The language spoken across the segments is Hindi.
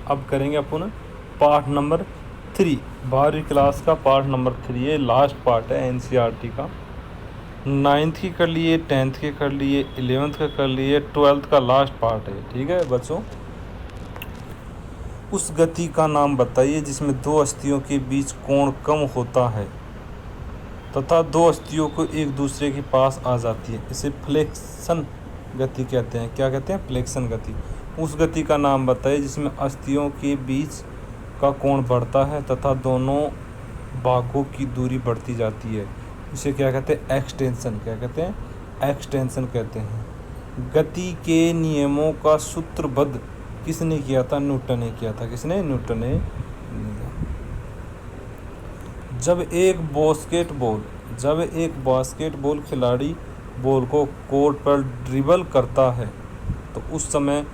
अब करेंगे अपन पार्ट नंबर 3, 12वीं क्लास का पार्ट नंबर 3 है, लास्ट पार्ट है एनसीईआरटी का। 9th की कर लिए, 10th के कर लिए, 11th का कर लिए, 12th का लास्ट पार्ट है। ठीक है बच्चों, उस गति का नाम बताइए जिसमें दो हस्तियों के बीच कोण कम होता है तथा दो हस्तियों को एक दूसरे के पास आ जाती है, इसे फ्लेक्शन गति कहते हैं। क्या कहते हैं? फ्लेक्शन गति। उस गति का नाम बताइए जिसमें हस्तियों के बीच का कोण बढ़ता है तथा दोनों भागों की दूरी बढ़ती जाती है, इसे क्या कहते हैं? एक्सटेंशन। क्या कहते हैं? एक्सटेंशन कहते हैं। गति के नियमों का सूत्रबद्ध किसने किया था? न्यूटन ने किया था। किसने? न्यूटन ने। जब एक बास्केटबॉल खिलाड़ी बॉल को कोर्ट पर ड्रिबल करता है तो उस समय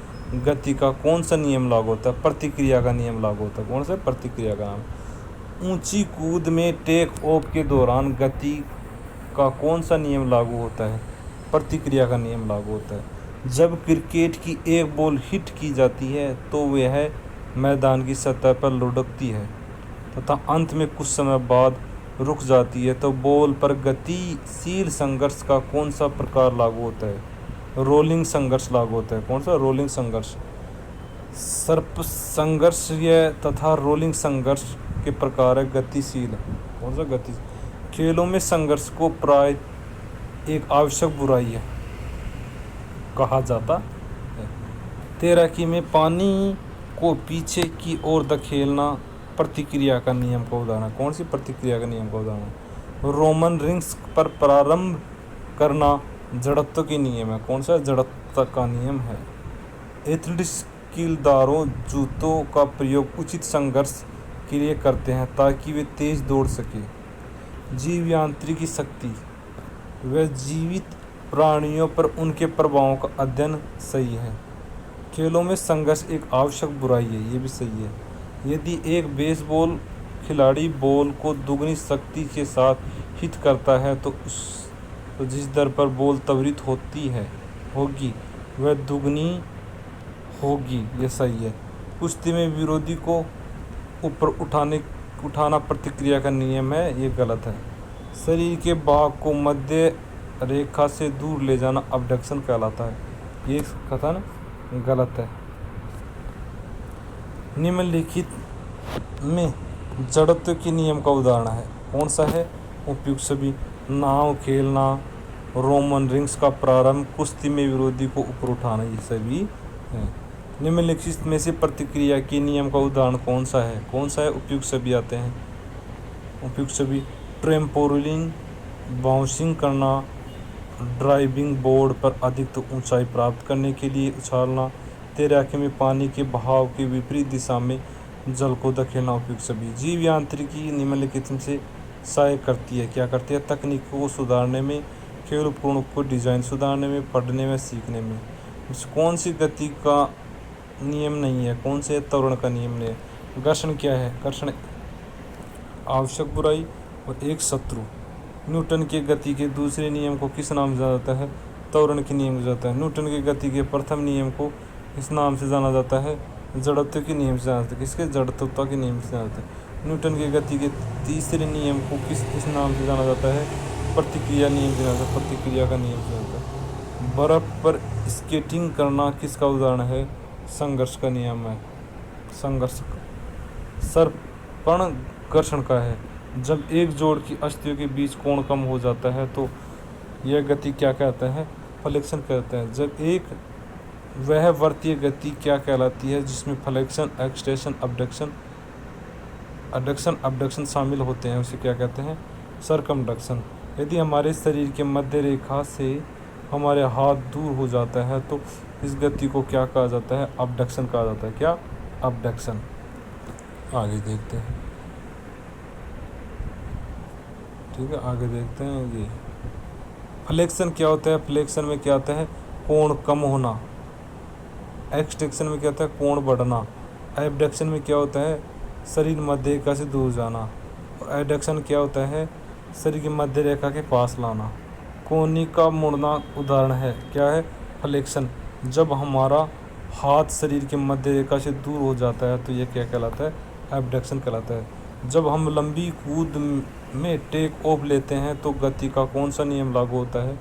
गति का कौन सा नियम लागू होता है? प्रतिक्रिया का नियम लागू होता है। कौन सा? प्रतिक्रिया का नाम। ऊंची कूद में टेक ऑफ के दौरान गति का कौन सा नियम लागू होता है? प्रतिक्रिया का नियम लागू होता है। जब क्रिकेट की एक बॉल हिट की जाती है तो वह मैदान की सतह पर लुढ़कती है तथा अंत में कुछ समय बाद रुक जाती है तो बॉल पर गतिशील संघर्ष का कौन सा प्रकार लागू होता है? रोलिंग संघर्ष लागू होता है। कौन सा? रोलिंग संघर्ष। सर्प संघर्ष तथा रोलिंग संघर्ष के प्रकार है गतिशील। कौन सा? गति। खेलों में संघर्ष को प्राय एक आवश्यक बुराई है कहा जाता है। तैराकी में पानी को पीछे की ओर धकेलना प्रतिक्रिया का नियम का उदाहरण। कौन सी प्रतिक्रिया का नियम का उदाहरण? रोमन रिंग्स पर प्रारंभ करना जड़त्व के नियम है। कौन सा? जड़त्व का नियम है। एथलीट्स कीलदारों जूतों का प्रयोग उचित संघर्ष के लिए करते हैं ताकि वे तेज दौड़ सके। जीव यांत्रिकी शक्ति व जीवित प्राणियों पर उनके प्रभावों का अध्ययन सही है। खेलों में संघर्ष एक आवश्यक बुराई है, ये भी सही है। यदि एक बेसबॉल खिलाड़ी बॉल को दुगनी शक्ति के साथ हिट करता है तो जिस दर पर बॉल त्वरित होगी वह दुगनी होगी, ये सही है। कुश्ती में विरोधी को ऊपर उठाना प्रतिक्रिया का नियम है, ये गलत है। शरीर के भाग को मध्य रेखा से दूर ले जाना अबडक्शन कहलाता है, ये कथन गलत है। निम्नलिखित में जड़त्व के नियम का उदाहरण है। कौन सा है? उपयुक्त सभी। नाव खेलना, रोमन रिंग्स का प्रारंभ, कुश्ती में विरोधी को ऊपर उठाना, ये सभी है। निम्नलिखित में से प्रतिक्रिया के नियम का उदाहरण कौन सा है? कौन सा है? उपयुक्त सभी आते हैं। उपयुक्त सभी। ट्रेम्पोलिन, बाउंसिंग करना, ड्राइविंग बोर्ड पर अधिक ऊंचाई प्राप्त करने के लिए उछालना, तैराकी में पानी के बहाव के विपरीत दिशा में जल को धकेलना, उपयुक्त सभी। जीव यांत्रिकी निम्नलिखित में से सहायक करती है। क्या करती है? तकनीकों को सुधारने में, खेल उपकरणों को डिजाइन सुधारने में, पढ़ने में, सीखने में। कौन सी गति का नियम नहीं है? कौन से? त्वरण का नियम नहीं है। घर्षण क्या है? घर्षण आवश्यक बुराई और एक शत्रु। न्यूटन के गति के दूसरे नियम को किस नाम से जाना जाता है? त्वरण के नियम से जाता है। न्यूटन के गति के प्रथम नियम को इस नाम से जाना जाता है? जड़त्व के नियम से जाना जाता है। किसके? जड़त्वता के नियम से जाना जाता है। न्यूटन के गति के तीसरे नियम को किस नाम से जाना जाता है? प्रतिक्रिया नियम से जाना जाता है। प्रतिक्रिया का नियम से जाना जाता है। बर्फ पर स्केटिंग करना किसका उदाहरण है? संघर्ष का नियम है। संघर्ष। सर्पण घर्षण का है। जब एक जोड़ की अस्थियों के बीच कोण कम हो जाता है तो यह गति क्या कहता है? फ्लेक्शन कहता है। जब एक वह वर्तीय गति क्या कहलाती है जिसमें फ्लेक्शन, एक्सटेंशन, अबडक्शन शामिल होते हैं, उसे क्या कहते हैं? सरकमडक्शन। यदि हमारे शरीर के मध्य रेखा से हमारे हाथ दूर हो जाता है तो इस गति को क्या कहा जाता है? अबडक्शन कहा जाता है। क्या? अबडक्शन। आगे देखते हैं। ठीक है, आगे देखते हैं। ये फ्लेक्शन क्या होता है? फ्लेक्शन में क्या आता है? कोण कम होना। एक्सटेंशन में क्या होता है? कोण बढ़ना। एबडक्शन में क्या होता है? शरीर मध्य रेखा से दूर जाना। और एडक्शन क्या होता है? शरीर की मध्य रेखा के पास लाना। कोहनी का मुड़ना उदाहरण है। क्या है? फ्लेक्शन। जब हमारा हाथ शरीर के मध्य रेखा से दूर हो जाता है तो यह क्या कहलाता है? एबडक्शन कहलाता है। जब हम लंबी कूद में टेक ऑफ लेते हैं तो गति का कौन सा नियम लागू होता है?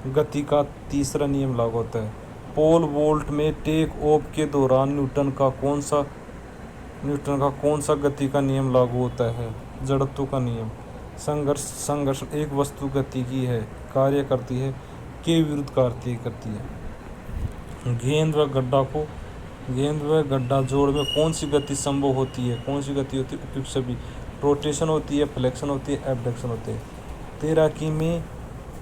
गति का तीसरा नियम लागू होता है। पोल वोल्ट में टेक ऑफ के दौरान न्यूटन का कौन सा गति का नियम लागू होता है? जड़त्व का नियम। संघर्ष एक वस्तु गति की है, कार्य करती है, के विरुद्ध कार्य करती है। गेंद व गड्ढा जोड़ में कौन सी गति संभव होती है? कौन सी गति होती है? उपयुक्त सभी। रोटेशन होती है, फ्लेक्शन होती है, एबडक्शन होती है। तैराकी में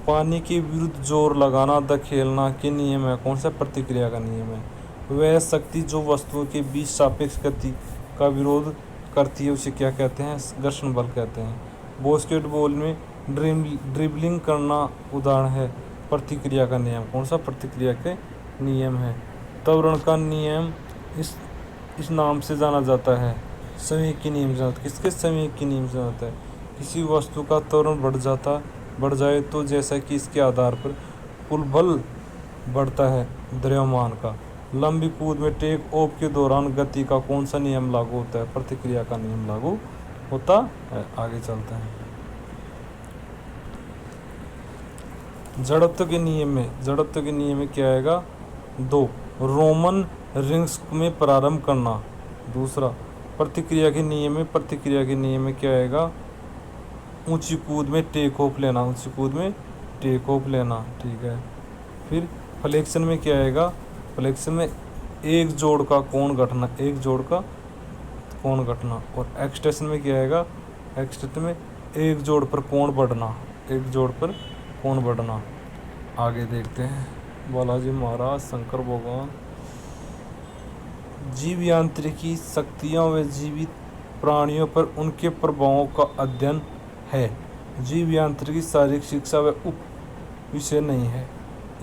पानी के विरुद्ध जोर लगाना धकेलना के नियम है। कौन सा? प्रतिक्रिया का नियम है। वह शक्ति जो वस्तुओं के बीच सापेक्ष गति का विरोध करती है उसे क्या कहते हैं? घर्षण बल कहते हैं। बास्केटबॉल में ड्रिबलिंग करना उदाहरण है प्रतिक्रिया का नियम। कौन सा? प्रतिक्रिया के नियम है। त्वरण का नियम इस नाम से जाना जाता है। संवेग के नियम से जाना जाता है। किसके? संवेग के नियम से जाना जाता है। किसी वस्तु का त्वरण बढ़ जाए तो जैसा कि इसके आधार पर कुल बल बढ़ता है द्रव्यमान का। लंबी कूद में टेक ऑफ के दौरान गति का कौन सा नियम लागू होता है? प्रतिक्रिया का नियम लागू होता है। आगे चलते हैं। जड़त्व के नियम में क्या आएगा? 2 रोमन रिंग्स में प्रारंभ करना। दूसरा प्रतिक्रिया के नियम में क्या आएगा? ऊंची कूद में टेक ऑफ लेना। ठीक है। फिर फ्लेक्शन में क्या आएगा? फ्लेक्शन में एक जोड़ का कोण घटना। और एक्सटेंशन में क्या आएगा? एक्सटेंशन में एक जोड़ पर कोण बढ़ना। आगे देखते हैं। बालाजी महाराज, शंकर भगवान। जीव यांत्रिकी शक्तियों व जीवित प्राणियों पर उनके प्रभावों का अध्ययन है। जीव यांत्रिकी शारीरिक शिक्षा व उप विषय नहीं है।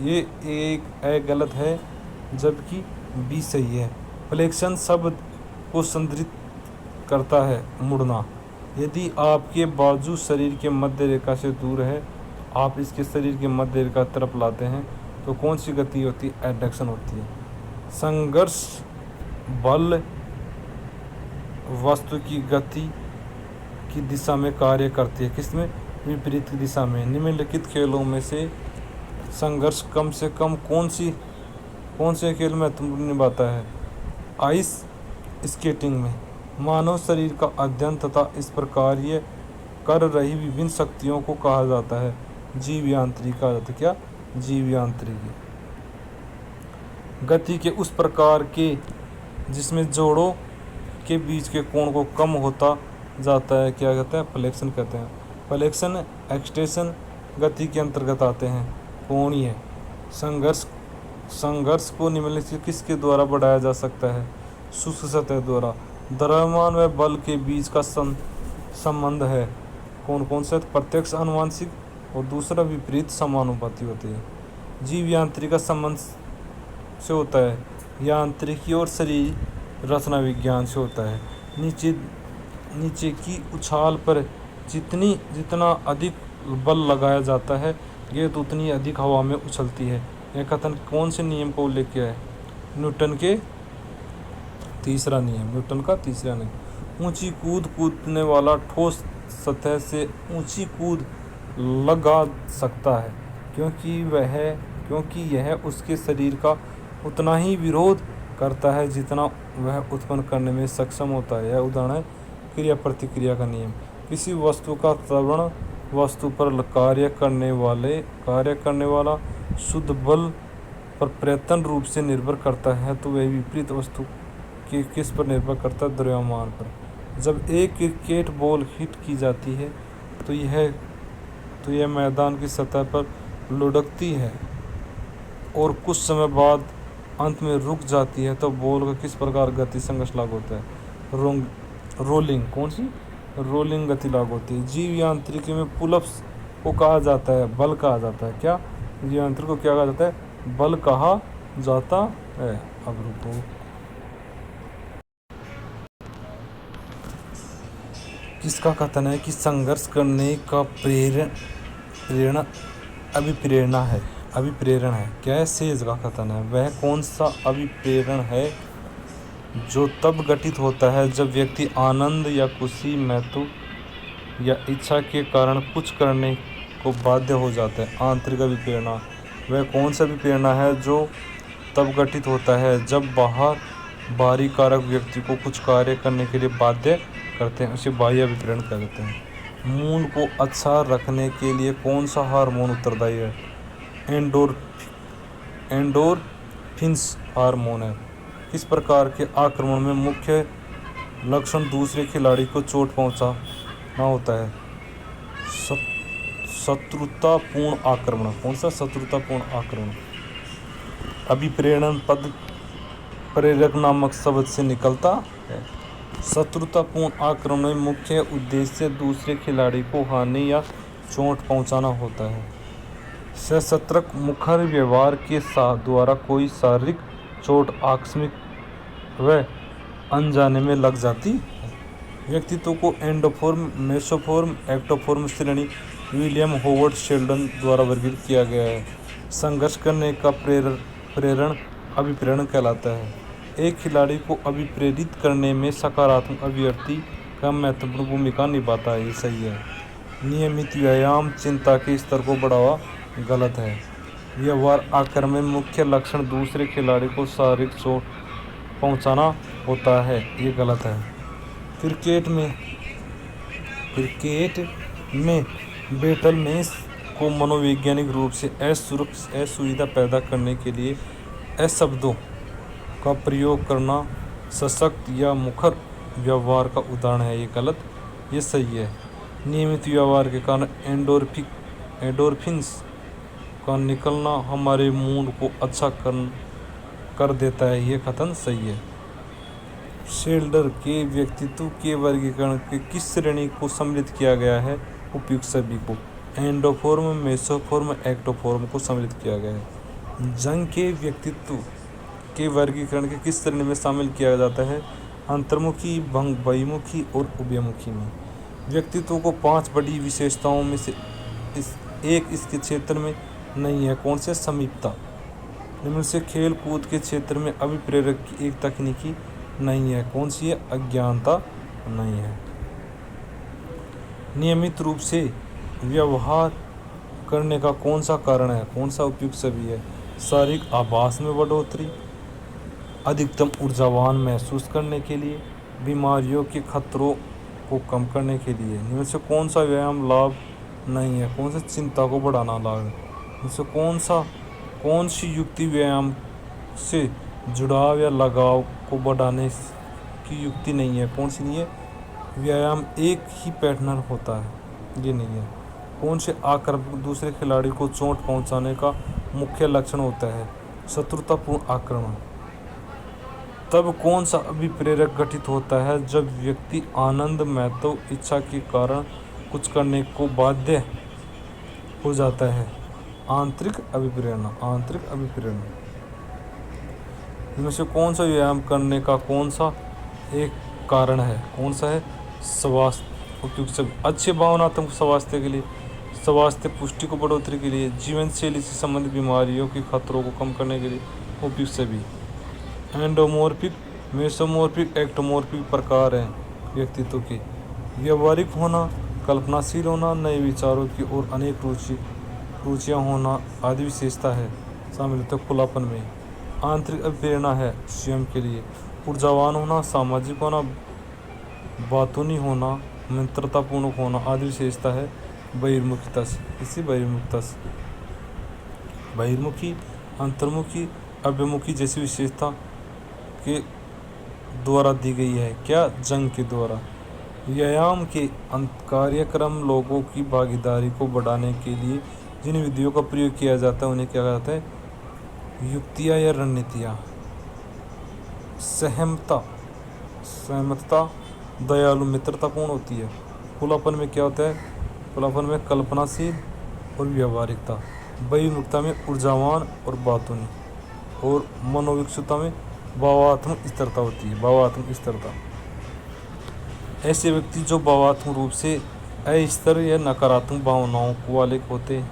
ये एक ए गलत है जबकि बी सही है। फ्लेक्शन शब्द को संदर्भित करता है मुड़ना। यदि आपके बाजू शरीर के मध्य रेखा से दूर है, आप इसके शरीर के मध्य रेखा तरफ लाते हैं तो कौन सी गति होती है? एडक्शन होती है। संघर्ष बल वस्तु की गति की दिशा में कार्य करती है। किसमें? विपरीत दिशा में। निम्नलिखित खेलों में से संघर्ष कम से कम कौन से खेल महत्वपूर्ण निभाता है? आइस स्केटिंग में। मानव शरीर का अध्ययन तथा इस पर कार्य कर रही विभिन्न शक्तियों को कहा जाता है जीव यांत्रिकी। कहा जाता है क्या? जीव यांत्रिकी। गति के उस प्रकार के जिसमें जोड़ों के बीच के कोण को कम होता जाता है क्या कहते हैं? फ्लेक्शन कहते हैं। फ्लेक्शन एक्सटेंशन गति के अंतर्गत आते हैं। कोणीय संघर्ष को निम्नलिखित किसके द्वारा बढ़ाया जा सकता है? शुष्क सतह द्वारा। द्रव्यमान व बल के बीच का संबंध है। कौन सा? प्रत्यक्ष आनुवंशिक और दूसरा विपरीत समानुपाती होती है। जीव यांत्रिकी का संबंध से होता है यांत्रिकी और शरीर रचना विज्ञान से होता है। नीचे की उछाल पर जितना अधिक बल लगाया जाता है ये तो उतनी अधिक हवा में उछलती है। यह कथन कौन से नियम को उल्लेख किया है? न्यूटन का तीसरा नियम। ऊंची कूदने वाला ठोस सतह से ऊंची कूद लगा सकता है क्योंकि यह उसके शरीर का उतना ही विरोध करता है जितना वह उत्पन्न करने में सक्षम होता है। यह उदाहरण है क्रिया प्रतिक्रिया का नियम। किसी वस्तु का त्वरण वस्तु पर कार्य करने वाला शुद्ध बल पर प्रयत्न रूप से निर्भर करता है तो वह विपरीत वस्तु के किस पर निर्भर करता है? द्रव्यमान पर। जब एक क्रिकेट बॉल हिट की जाती है तो यह मैदान की सतह पर लुढ़कती है और कुछ समय बाद अंत में रुक जाती है तो बॉल का किस प्रकार गति संघर्ष लागू होता है? रोलिंग। कौन सी? रोलिंग गति लागू होती है। जीव यांत्रिकी में पुलअप्स को कहा जाता है बल कहा जाता है। क्या? जीव यांत्रिकी को क्या कहा जाता है? बल कहा जाता है। अब रुको। किसका कथन है कि संघर्ष करने का प्रेरणा अभिप्रेरणा है? अभिप्रेरण है? क्या है? सेज का कथन है। वह कौन सा अभिप्रेरण है जो तब घटित होता है जब व्यक्ति आनंद या खुशी, महत्व या इच्छा के कारण कुछ करने को बाध्य हो जाता है? आंतरिक अभिप्रेरणा। वह कौन सा अभिप्रेरणा है जो तब घटित होता है जब बाहरी कारक व्यक्ति को कुछ कार्य करने के लिए बाध्य करते हैं, उसे बाह्य अभिप्रेरण कहते हैं। मूड को अच्छा रखने के लिए कौन सा हार्मोन उत्तरदायी है? एंडोर्फिन्स हार्मोन है। किस प्रकार के आक्रमण में मुख्य लक्षण दूसरे खिलाड़ी को चोट पहुंचाना होता है? शत्रुतापूर्ण आक्रमण। कौन सा? शत्रुतापूर्ण आक्रमण। अभिप्रेरण पद प्रेरक नामक शब्द से निकलता है। शत्रुतापूर्ण आक्रमण में मुख्य उद्देश्य दूसरे खिलाड़ी को हानि या चोट पहुंचाना होता है। सशस्त्र मुखर व्यवहार के द्वारा कोई शारीरिक चोट आकस्मिक व अनजाने में लग जाती है। व्यक्तित्व को एंडोफॉर्म, मेसोफॉर्म, एक्टोफॉर्म श्रेणी विलियम होवर्ड शेल्डन द्वारा वर्गीकृत किया गया है। संघर्ष करने का प्रेरण अभिप्रेरण कहलाता है। एक खिलाड़ी को अभिप्रेरित करने में सकारात्मक अभिव्यक्ति का महत्वपूर्ण भूमिका निभाता है। ये सही है। नियमित व्यायाम चिंता के स्तर को बढ़ावा। गलत है। व्यवहार आक्रमण में मुख्य लक्षण दूसरे खिलाड़ी को शारीरिक चोट पहुंचाना होता है। ये गलत है। क्रिकेट में बेटलमेंस को मनोवैज्ञानिक रूप से असुविधा पैदा करने के लिए अशब्दों का प्रयोग करना सशक्त या मुखर व्यवहार का उदाहरण है। ये गलत। ये सही है। नियमित व्यवहार के कारण एंडोर्फिन्स का निकलना हमारे मूड को अच्छा कर देता है। ये कथन सही है। शेल्डर के व्यक्तित्व के वर्गीकरण के किस श्रेणी को सम्मिलित किया गया है? उपयुक्त सभी को। एंडोफॉर्म, मेसोफॉर्म, एक्टोफॉर्म को सम्मिलित किया गया है। जंग के व्यक्तित्व के वर्गीकरण के किस श्रेणी में शामिल किया जाता है? अंतर्मुखी, बहिर्मुखी और उभयमुखी में। व्यक्तित्व को 5 बड़ी विशेषताओं में से इसके क्षेत्र में नहीं है। कौन से? समीपता। इनमें से खेल कूद के क्षेत्र में अभिप्रेरक की एक तकनीकी नहीं है। कौन सी है? अज्ञानता नहीं है। नियमित रूप से व्यवहार करने का कौन सा कारण है? कौन सा उपयुक्त सभी है? शारीरिक आभास में बढ़ोतरी, अधिकतम ऊर्जावान महसूस करने के लिए, बीमारियों के खतरों को कम करने के लिए। इनमें से कौन सा व्यायाम लाभ नहीं है? कौन सा? चिंता को बढ़ाना लाभ है। इनसे कौन सी युक्ति व्यायाम से जुड़ाव या लगाव को बढ़ाने की युक्ति नहीं है? कौन सी नहीं है? व्यायाम एक ही पैटर्न होता है। ये नहीं है। कौन से आक्रमण दूसरे खिलाड़ी को चोट पहुंचाने का मुख्य लक्षण होता है? शत्रुतापूर्ण आक्रमण। तब कौन सा अभिप्रेरक घटित होता है? जब व्यक्ति आनंद, महत्व, इच्छा के कारण कुछ करने को बाध्य हो जाता है। आंतरिक अभिप्रेरणा। आंतरिक अभिप्रेरणा। इनमें से कौन सा व्यायाम करने का कौन सा एक कारण है? कौन सा है? स्वास्थ्य। उपयुक्त सभी। अच्छे भावनात्मक स्वास्थ्य के लिए, स्वास्थ्य पुष्टि को बढ़ोतरी के लिए, जीवन शैली से संबंधित बीमारियों के खतरों को कम करने के लिए। उपयुक्त सभी। एंडोमॉर्फिक, मेसोमॉर्फिक, एक्टोमॉर्फिक प्रकार हैं व्यक्तित्व के। व्यवहारिक होना, कल्पनाशील होना, नए विचारों की ओर अनेक रुचियाँ होना आदि विशेषता है शामिल होते खुलापन में। आंतरिक अभिप्रेरणा है स्वयं के लिए। ऊर्जावान होना, सामाजिक होना, बातूनी होना, मित्रतापूर्ण होना आदि विशेषता है बहिर्मुखता से। इसी बहिर्मुखता से बहिर्मुखी, अंतर्मुखी, अभ्यमुखी जैसी विशेषता के द्वारा दी गई है। क्या? जंग के द्वारा। व्यायाम के कार्यक्रम लोगों की भागीदारी को बढ़ाने के लिए जिन विधियों का प्रयोग किया जाता है उन्हें क्या कहते हैं? युक्तियाँ या रणनीतियाँ। सहमतता दयालु, मित्रतापूर्ण होती है। खुलापन में क्या होता है? खुलापन में कल्पनाशील और व्यवहारिकता। बहिर्मुखता में ऊर्जावान और बातूनी। और मनोविकसितता में भावात्मक स्थिरता होती है। भावात्मक स्थिरता। ऐसे व्यक्ति जो भावात्मक रूप से अस्थिर या नकारात्मक भावनाओं वाले होते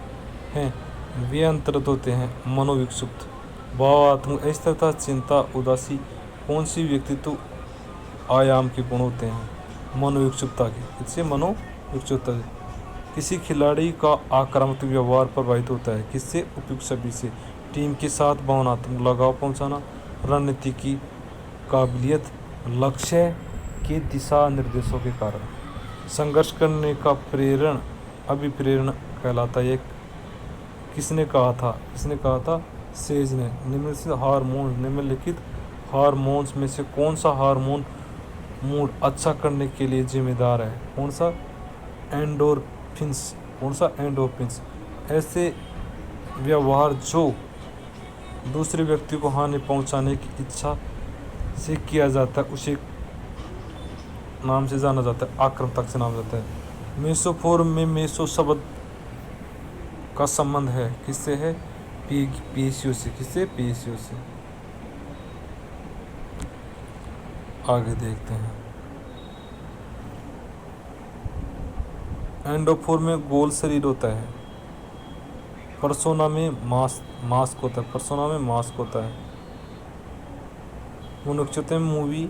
हैं वे अंतर्गत होते हैं मनोविक्षुब्ध, भावात्मक, अस्थिरता, चिंता, उदासी। कौन सी व्यक्तित्व आयाम के गुण होते हैं मनोविक्षुब्धता के? इससे मनोविक्षुब्धता से किसी खिलाड़ी का आक्रामक व्यवहार प्रभावित होता है किससे? उपयुक्त सभी से। टीम के साथ भावनात्मक लगाव पहुंचाना, रणनीति की काबिलियत, लक्ष्य के दिशा निर्देशों के कारण। संघर्ष करने का प्रेरण अभिप्रेरण कहलाता है। किसने कहा था? सेज ने। निम्नलिखित हार्मोन्स में से कौन सा हार्मोन मूड अच्छा करने के लिए जिम्मेदार है? कौन सा? एंडोर्फिन्स। ऐसे व्यवहार जो दूसरे व्यक्ति को हानि पहुंचाने की इच्छा से किया जाता है उसे नाम से जाना जाता है, आक्रामकता से नाम जाता है। मेसोफोर में मेसो शब्द का संबंध है किससे? है पीएसयू से। किससे? पीएसयू से। आगे देखते हैं। एंडोफोर में गोल शरीर होता है, पर्सोना में मास्क होता है। मनोक्षमता में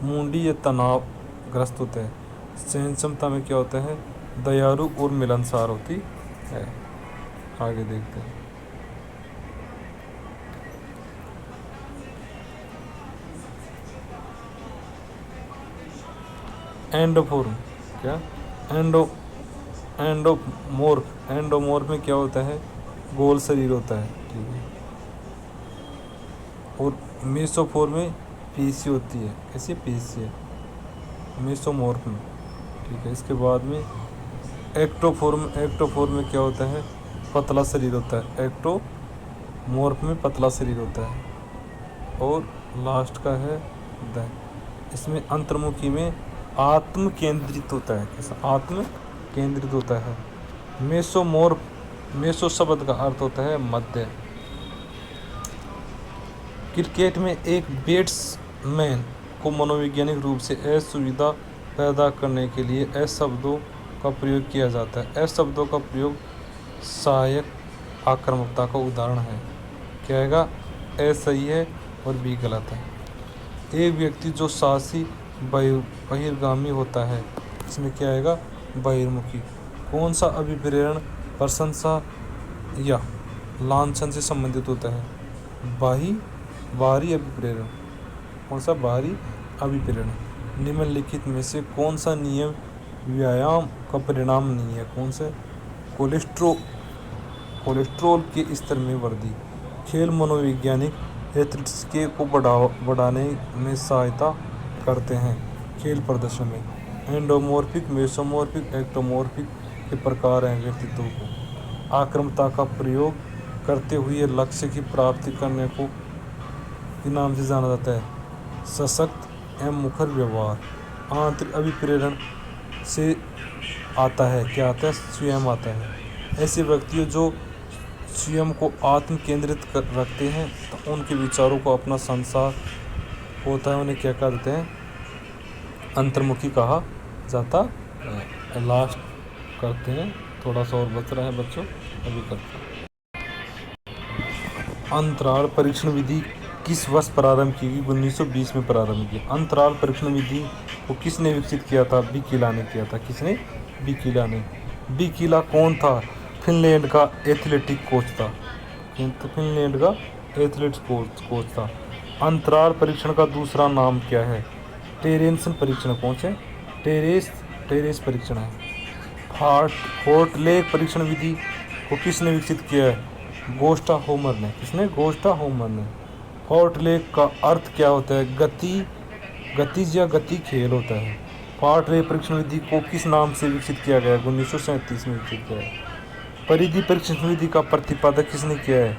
मूडी या तनाव ग्रस्त होता है। सहन क्षमता में क्या होता है? दयालु और मिलनसार होती है। आगे देखते हैं। एंडोफोर क्या? एंडोमोर्फ में क्या होता है? गोल शरीर होता है, ठीक है। और मेसोफोर में पीसी होती है। कैसी? पीसी है मेसोमोर्फ में, ठीक है। इसके बाद में एक्टोफोर में क्या होता है? पतला शरीर होता है। एक्टोमोर्फ में पतला शरीर होता है। और लास्ट का है इसमें अंतर्मुखी में आत्म केंद्रित होता है। कैसा? आत्म केंद्रित होता है। मेसो शब्द का अर्थ होता है मध्य। क्रिकेट में एक बैट्समैन को मनोवैज्ञानिक रूप से असुविधा पैदा करने के लिए एस शब्दों का प्रयोग किया जाता है। एस शब्दों का प्रयोग सहायक आक्रामकता का उदाहरण है। क्या आएगा? ए सही है और बी गलत है। एक व्यक्ति जो साहसी बहिर्गामी होता है, इसमें क्या आएगा? बहिर्मुखी। कौन सा अभिप्रेरण प्रशंसा या लांछन से संबंधित होता है? बाहरी अभिप्रेरण। कौन सा? बाहरी अभिप्रेरण। निम्नलिखित में से कौन सा नियम व्यायाम का परिणाम नहीं है? कौन सा? कोलेस्ट्रॉल के स्तर में वृद्धि। खेल मनोवैज्ञानिक एथलीट्स को बढ़ाने में सहायता करते हैं खेल प्रदर्शन में। एंडोमॉर्फिक, मेसोमॉर्फिक, एक्टोमॉर्फिक के प्रकार हैं व्यक्तित्व को आक्रामकता का प्रयोग करते हुए लक्ष्य की प्राप्ति करने को के नाम से जाना जाता है सशक्त एवं मुखर व्यवहार। आंतरिक अभिप्रेरण से आता है, क्या आता है? स्वयं आता है। ऐसे व्यक्ति जो स्वयं को आत्म केंद्रित रखते हैं तो उनके विचारों को अपना संसार होता है, उन्हें क्या कहते हैं? अंतर्मुखी कहा जाता है। लास्ट करते हैं, थोड़ा सा और बच रहा है बच्चों, अभी करते हैं। अंतराल परीक्षण विधि किस वर्ष प्रारंभ की गई? 1920 में प्रारंभ की। अंतराल परीक्षण विधि को किसने विकसित किया था? बिकिला ने किया था। किसने? बिकिला ने। बिकिला कौन था? फिनलैंड का एथलेटिक कोच था। फिनलैंड का एथलेटिक्स कोच था। अंतराल परीक्षण का दूसरा नाम क्या है? टेरेंसन परीक्षण। कौन से? टेरेस परीक्षण है। हॉट लेक परीक्षण विधि को किसने विकसित किया है? गोस्टा होमर ने। किसने? गोस्टा होमर ने। हॉट लेक का अर्थ क्या होता है? गतिज या गति खेल होता है। हॉट लेक परीक्षण विधि को किस नाम से विकसित किया गया? 1937 में विकसित किया है। परिधि परीक्षण विधि का प्रतिपादक किसने किया है?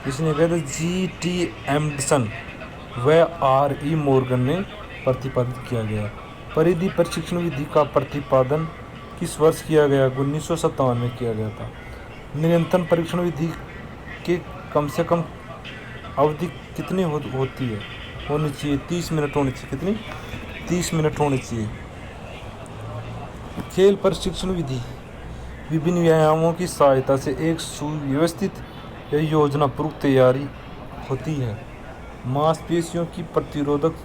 किसने किया था? G.T. एम्डसन व R.E. मॉर्गन ने प्रतिपादित किया गया। परिधि परीक्षण विधि का प्रतिपादन किस वर्ष किया गया? 1957 में किया गया था। निरंतर परीक्षण विधि के कम से कम अवधि कितनी होती है? होनी चाहिए 30 मिनट होनी चाहिए। कितनी? 30 मिनट होनी चाहिए। खेल प्रशिक्षण विधि विभिन्न व्यायामों की सहायता से एक सुव्यवस्थित यह योजना पूर्व तैयारी होती है। मांसपेशियों की प्रतिरोधक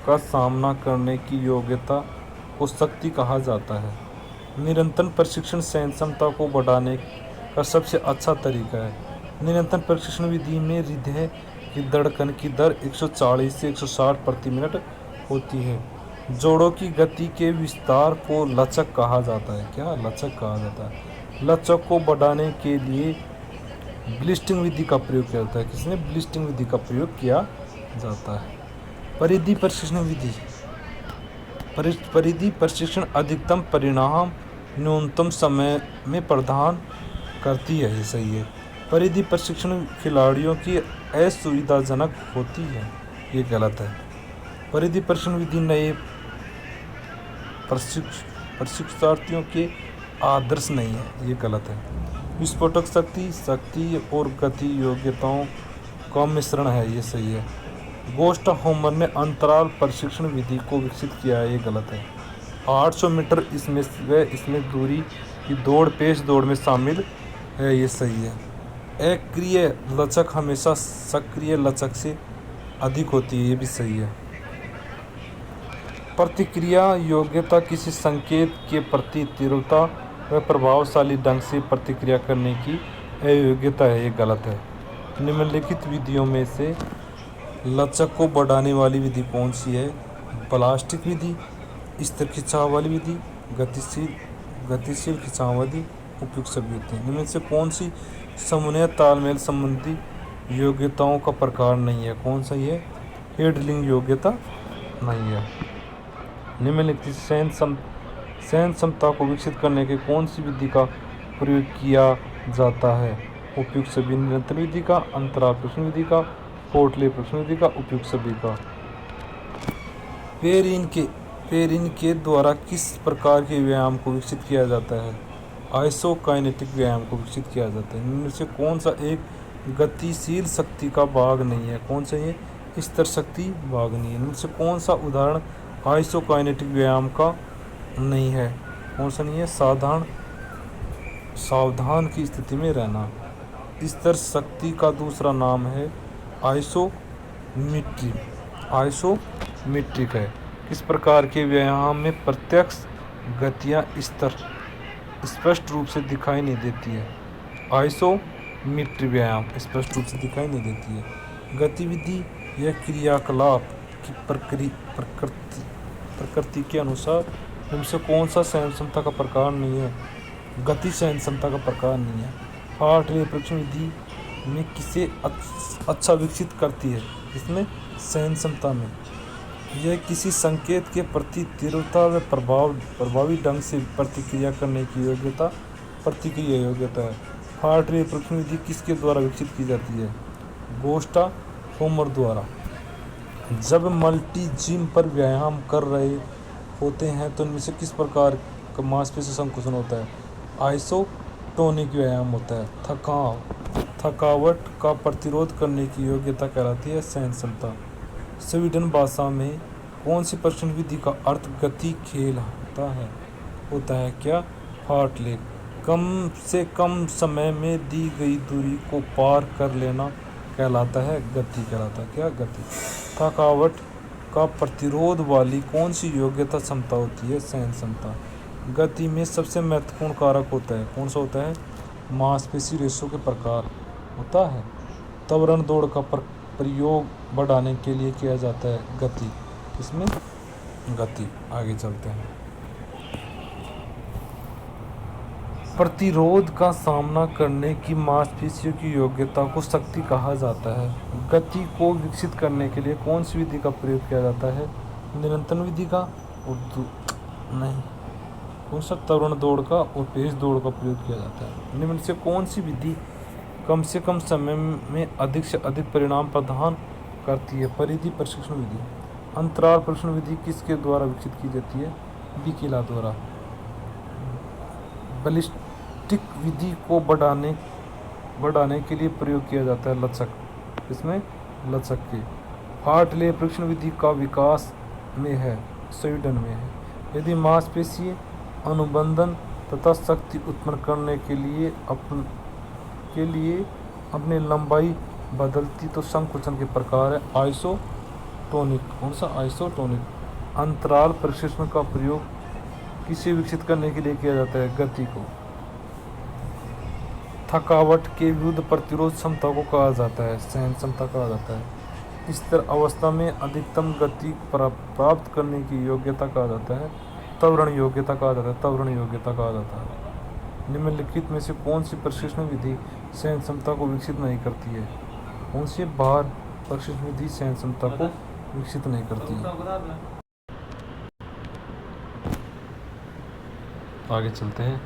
का सामना करने की योग्यता को शक्ति कहा जाता है। निरंतर प्रशिक्षण सहन क्षमता को बढ़ाने का सबसे अच्छा तरीका है। निरंतर प्रशिक्षण विधि में हृदय की धड़कन की दर 140 से 160 प्रति मिनट होती है। जोड़ों की गति के विस्तार को लचक कहा जाता है। क्या लचक कहा जाता है? लचक को बढ़ाने के लिए ब्लिस्टिंग विधि का प्रयोग किया जाता है। किसने? ब्लिस्टिंग विधि का प्रयोग किया जाता है। परिधि प्रशिक्षण विधि। परिधि प्रशिक्षण अधिकतम परिणाम न्यूनतम समय में प्रदान करती है। ये सही है। परिधि प्रशिक्षण खिलाड़ियों की असुविधाजनक होती है। ये गलत है। परिधि प्रशिक्षण विधि नए प्रशिक्षार्थियों के आदर्श नहीं है। ये गलत है। विस्फोटक शक्ति और गति योग्यताओं का मिश्रण है। ये सही है। गोस्ट होमर ने अंतराल प्रशिक्षण विधि को विकसित किया है। ये गलत है। 800 मीटर इसमें दूरी की दौड़ पेश दौड़ में शामिल है। ये सही है। अक्रिय लचक हमेशा सक्रिय लचक से अधिक होती है। ये भी सही है। प्रतिक्रिया योग्यता किसी संकेत के प्रति तीव्रता व प्रभावशाली ढंग से प्रतिक्रिया करने की अयोग्यता है। ये गलत है। निम्नलिखित विधियों में से लचक को बढ़ाने वाली विधि कौन सी है? प्लास्टिक विधि, स्थिर खिंचाव वाली विधि, गतिशील खिंचाव वाली, उपयुक्त सभी होते हैं। इनमें से कौन सी समन्वय तालमेल संबंधी योग्यताओं का प्रकार नहीं है? कौन सा ये? हेडलिंग योग्यता नहीं है। निम्नलिखित सहन क्षमता को विकसित करने के कौन सी विधि का प्रयोग किया जाता है? उपयुक्त सभी। निरंतर विधि का, अंतराल प्रशिक्षण विधि का, पोर्टले प्रशिक्षण विधि का, उपयुक्त सभी का। पेरिन के द्वारा किस प्रकार के व्यायाम को विकसित किया जाता है? आइसोकाइनेटिक व्यायाम को विकसित किया जाता है। इनमें से कौन सा एक गतिशील शक्ति का भाग नहीं है? कौन सा ये? स्थिर शक्ति भाग नहीं है। इनमें से कौन सा उदाहरण आइसोकाइनेटिक व्यायाम का नहीं है? कौन सा नहीं है? सावधान की स्थिति में रहना। स्थिर शक्ति का दूसरा नाम है आइसोमेट्रिक है। किस प्रकार के व्यायाम में प्रत्यक्ष गतियाँ स्पष्ट रूप से दिखाई नहीं देती है? आइसोमेट्रिक व्यायाम स्पष्ट रूप से दिखाई नहीं देती है। गतिविधि या क्रियाकलाप की प्रकृति के अनुसार इनसे कौन सा सहन क्षमता का प्रकार नहीं है? गति सहन क्षमता का प्रकार नहीं है। हार्ट रेट प्रशिक्षण विधि में किसे अच्छा विकसित करती है? इसमें सहन क्षमता में। यह किसी संकेत के प्रति तीव्रता व प्रभावी ढंग से प्रतिक्रिया करने की प्रतिक्रिया योग्यता है। हार्ट रेट प्रशिक्षण विधि किसके द्वारा विकसित की जाती है? गोस्टा होमर द्वारा। जब मल्टी जिम पर व्यायाम कर रहे होते हैं तो इनमें से किस प्रकार का मांसपेशी संकुचन होता है? आइसोटोनिक व्यायाम होता है। थकावट का प्रतिरोध करने की योग्यता कहलाती है सहन क्षमता। स्वीडन भाषा में कौन सी प्रशिक्षण विधि का अर्थ गति खेल होता है? क्या? फार्टलेग। कम से कम समय में दी गई दूरी को पार कर लेना कहलाता है गति। कहलाता है क्या? गति। थकावट का प्रतिरोध वाली कौन सी योग्यता क्षमता होती है? सहन क्षमता। गति में सबसे महत्वपूर्ण कारक होता है, कौन सा होता है? मांसपेशी रेशों के प्रकार होता है। त्वरण दौड़ का प्रयोग बढ़ाने के लिए किया जाता है गति। इसमें गति। आगे चलते हैं। प्रतिरोध का सामना करने की मांसपेशियों की योग्यता को शक्ति कहा जाता है। गति को विकसित करने के लिए कौन सी विधि का प्रयोग किया जाता है? निरंतर विधि का नहीं, कौन सा? त्वरण दौड़ का और पेश दौड़ का प्रयोग किया जाता है। निम्न से कौन सी विधि कम से कम समय में अधिक से अधिक परिणाम प्रदान करती है? परिधि प्रशिक्षण विधि। अंतराल प्रशिक्षण विधि किसके द्वारा विकसित की जाती है? बिकिला द्वारा। बलिस्टिक विधि को बढ़ाने के लिए प्रयोग किया जाता है लचक। इसमें लचक के। हार्टले प्रशिक्षण विधि का विकास में है, स्वीडन में है। यदि मांसपेशी अनुबंधन तथा शक्ति उत्पन्न करने के लिए अपनी लंबाई बदलती तो संकुचन के प्रकार है आइसोटोनिक। कौन सा? आइसोटोनिक। अंतराल प्रशिक्षण का प्रयोग किसे विकसित करने के लिए किया जाता है? गति को। थकावट के विरुद्ध प्रतिरोध क्षमता को कहा जाता है सहन क्षमता कहा जाता है। स्थिर अवस्था में अधिकतम गति प्राप्त करने की योग्यता कहा जाता है त्वरण योग्यता कहा जाता है त्वरण योग्यता कहा जाता है। निम्नलिखित में से कौन सी प्रशिक्षण विधि सहन क्षमता को विकसित नहीं करती है? कौन सी भार प्रशिक्षण विधि सहन क्षमता को विकसित नहीं करती है? आगे चलते हैं।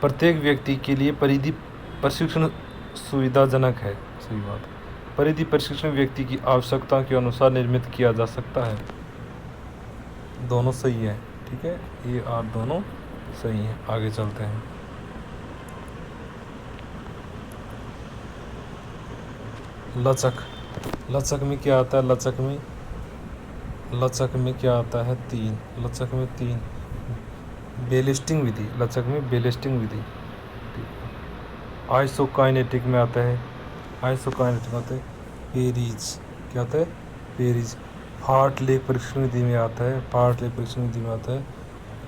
प्रत्येक व्यक्ति के लिए परिधि प्रशिक्षण सुविधाजनक है। सही बात। परिधि प्रशिक्षण व्यक्ति की आवश्यकता के अनुसार निर्मित किया जा सकता है। दोनों सही है। ठीक है, ये और दोनों सही हैं। आगे चलते हैं। लचक। लचक में क्या आता है? लचक में क्या आता है? 3। लचक में 3 बेलिस्टिंग विधि। लचक में बेलिस्टिंग विधि। आइसोकाइनेटिक में आता है पेरीज। क्या आता है? पेरीज। फार्टलेग परीक्षण विधि में आता है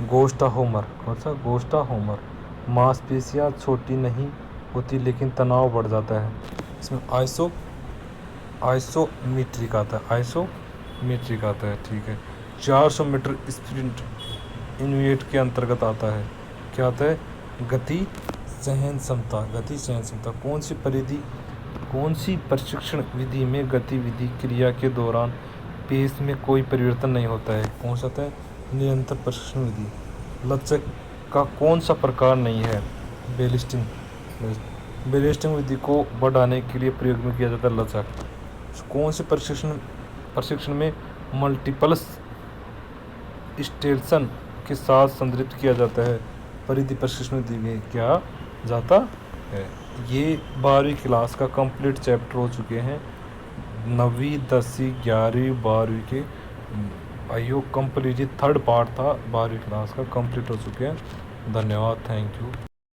गोस्टाहोमर। कौन सा? गोस्टाहोमर। मांसपेशियां छोटी नहीं होती लेकिन तनाव बढ़ जाता है। इसमें आइसोमीट्रिक आता है। ठीक है। 400 मीटर स्प्रिंट इन्वेट के अंतर्गत आता है। क्या आता है? गति सहन क्षमता। कौन सी प्रशिक्षण विधि में गतिविधि क्रिया के दौरान पेस में कोई परिवर्तन नहीं होता है? कौन सा आता है? निरंतर प्रशिक्षण विधि। लचक का कौन सा प्रकार नहीं है? बेलिस्टिंग विधि को बढ़ाने के लिए प्रयोग में किया जाता है लचक। कौन से प्रशिक्षण में मल्टीपल स्टेशन के साथ संदर्भित किया जाता है? परिधि प्रशिक्षण विधि में क्या जाता है? ये 12वीं क्लास का कंप्लीट चैप्टर हो चुके हैं। 9वीं 10वीं 11वीं 12वीं के आयोग कंप्लीट, 3rd पार्ट था 12वीं क्लास का, कंप्लीट हो चुके हैं। धन्यवाद। Thank you.